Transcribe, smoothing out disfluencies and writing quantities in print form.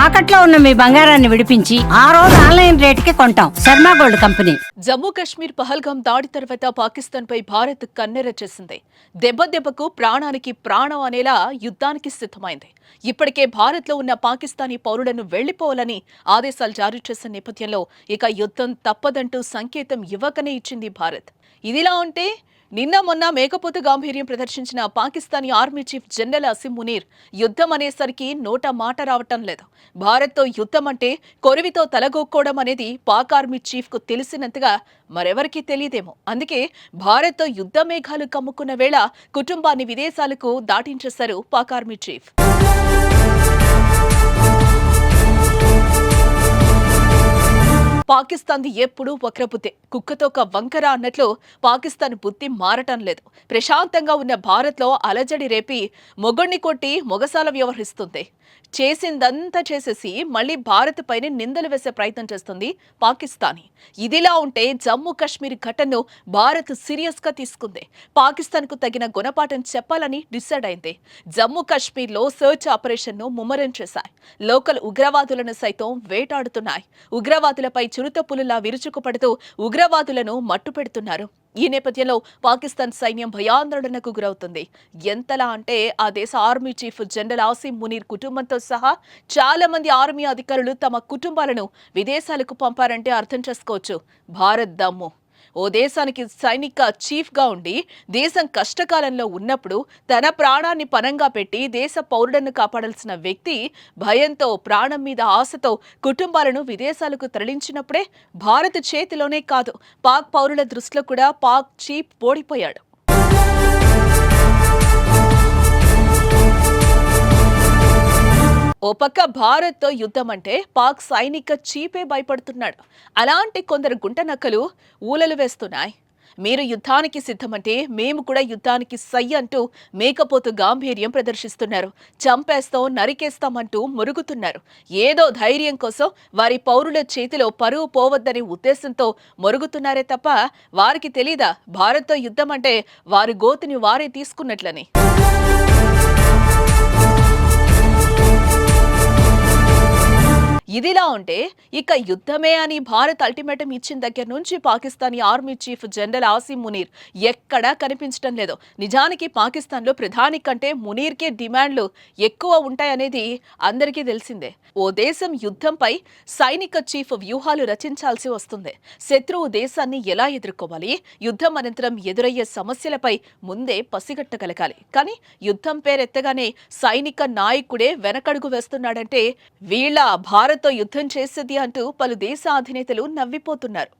తాకట్లో ఉన్న మీ బంగారాన్ని విడిపించి ఆ రోజు ఆన్లైన్ రేటుకి కొంటాం. Sharma gold company. జమ్మూ కాశ్మీర్ పహల్గాం దాడి తర్వాత పాకిస్తాన్ పై భారత్ కన్నెర చేసింది. దెబ్బకు ప్రాణానికి ప్రాణం అనేలా యుద్ధానికి సిద్ధమైంది. ఇప్పటికే భారత్ లో ఉన్న పాకిస్తానీ పౌరులను వెళ్లిపోవాలని ఆదేశాలు జారీ చేసిన నేపథ్యంలో ఇక యుద్ధం తప్పదంటూ సంకేతం ఇవ్వకనే ఇచ్చింది భారత్. ఇదిలా ఉంటే నిన్న మొన్న మేకపోతు గాంభీర్యం ప్రదర్శించిన Pakistani army chief general Asim Munir యుద్ధం అనేసరికి నోట మాట రావటం లేదు. భారత్తో యుద్ధం అంటే కొరివితో తలగొక్కోవడం అనేది పాక్ ఆర్మీ చీఫ్ కు తెలిసినంతగా మరెవరికీ తెలియదేమో. అందుకే భారత్తో యుద్ధ మేఘాలు కమ్ముకున్న వేళ కుటుంబాన్ని విదేశాలకు దాటించేశారు పాక్ ఆర్మీ చీఫ్. పాకిస్తాన్ది ఎప్పుడూ వక్రబుద్ధే. కుక్కతో ఒక వంకర అన్నట్లు పాకిస్తాన్ బుద్ధి మారటం లేదు. ప్రశాంతంగా ఉన్న భారత్లో అలజడి రేపి మొగుణ్ణి కొట్టి మొగసాల వ్యవహరిస్తుంది. చేసిందంతా చేసేసి మళ్లీ భారత్ పైన నిందలు వేసే ప్రయత్నం చేస్తుంది పాకిస్తానీ. ఇదిలా ఉంటే జమ్మూ కాశ్మీర్ ఘటనను భారత్ సీరియస్ గా తీసుకుంది. పాకిస్తాన్ కు తగిన గుణపాఠం చెప్పాలని డిసైడ్ అయింది. జమ్మూ కాశ్మీర్ లో సర్చ్ ఆపరేషన్ ను ముమ్మరం చేశాయి. లోకల్ ఉగ్రవాదులను సైతం వేటాడుతున్నాయి. ఉగ్రవాదులపై చిరుత పులులా విరుచుకుపడుతూ ఉగ్రవాదులను మట్టుపెడుతున్నారు. ఈ నేపథ్యంలో పాకిస్తాన్ సైన్యం భయాందోళనకు గురవుతుంది. ఎంతలా అంటే ఆ దేశ army chief general Asim Munir కుటుంబంతో సహా చాలా మంది ఆర్మీ అధికారులు తమ కుటుంబాలను విదేశాలకు పంపారంటే అర్థం చేసుకోవచ్చు భారత్ దమ్ము. ఓ దేశానికి సైనిక చీఫ్ గా ఉండి దేశం కష్టకాలంలో ఉన్నప్పుడు తన ప్రాణాన్ని పణంగా పెట్టి దేశ పౌరులను కాపాడాల్సిన వ్యక్తి భయంతో ప్రాణం మీద ఆశతో కుటుంబాలను విదేశాలకు తరలించినప్పుడే భారత్ చేతిలోనే కాదు పాక్ పౌరుల దృష్టిలో కూడా పాక్ చీఫ్ ఓడిపోయాడు. ఓ పక్క భారత్తో యుద్ధం అంటే పాక్ సైనిక చీఫే భయపడుతున్నాడు. అలాంటి కొందరు గుంటనక్కలు ఊలలు వేస్తున్నాయి. మీరు యుద్ధానికి సిద్ధమంటే మేము కూడా యుద్ధానికి సై అంటూ మేకపోతు గాంభీర్యం ప్రదర్శిస్తున్నారు. చంపేస్తాం నరికేస్తామంటూ మొరుగుతున్నారు. ఏదో ధైర్యం కోసం వారి పౌరుల చేతిలో పరువు పోవద్దనే ఉద్దేశంతో మొరుగుతున్నారే తప్ప వారికి తెలీదా భారత్తో యుద్ధం అంటే వారి గోతిని వారే తీసుకున్నట్లని. ఇదిలా ఉంటే ఇక యుద్ధమే అని భారత్ అల్టిమేటం ఇచ్చిన దగ్గర నుంచి Pakistani army chief general Asim Munir ఎక్కడా కనిపించడం లేదు. నిజానికి పాకిస్తాన్లో ప్రధాని కంటే మునీర్కే డిమాండ్లు ఎక్కువ ఉంటాయనేది అందరికీ తెలిసిందే. ఓ దేశం యుద్ధంపై సైనిక చీఫ్ వ్యూహాలు రచించాల్సి వస్తుంది. శత్రువు దేశాన్ని ఎలా ఎదుర్కోవాలి, యుద్ధం అనంతరం ఎదురయ్యే సమస్యలపై ముందే పసిగట్టగలగాలి. కానీ యుద్ధం పేరెత్తగానే సైనిక నాయకుడే వెనకడుగు వేస్తున్నాడంటే వీళ్ళ భారత్ యుద్ధం చేసేది అంటూ పలు దేశ అధినేతలు నవ్విపోతున్నారు.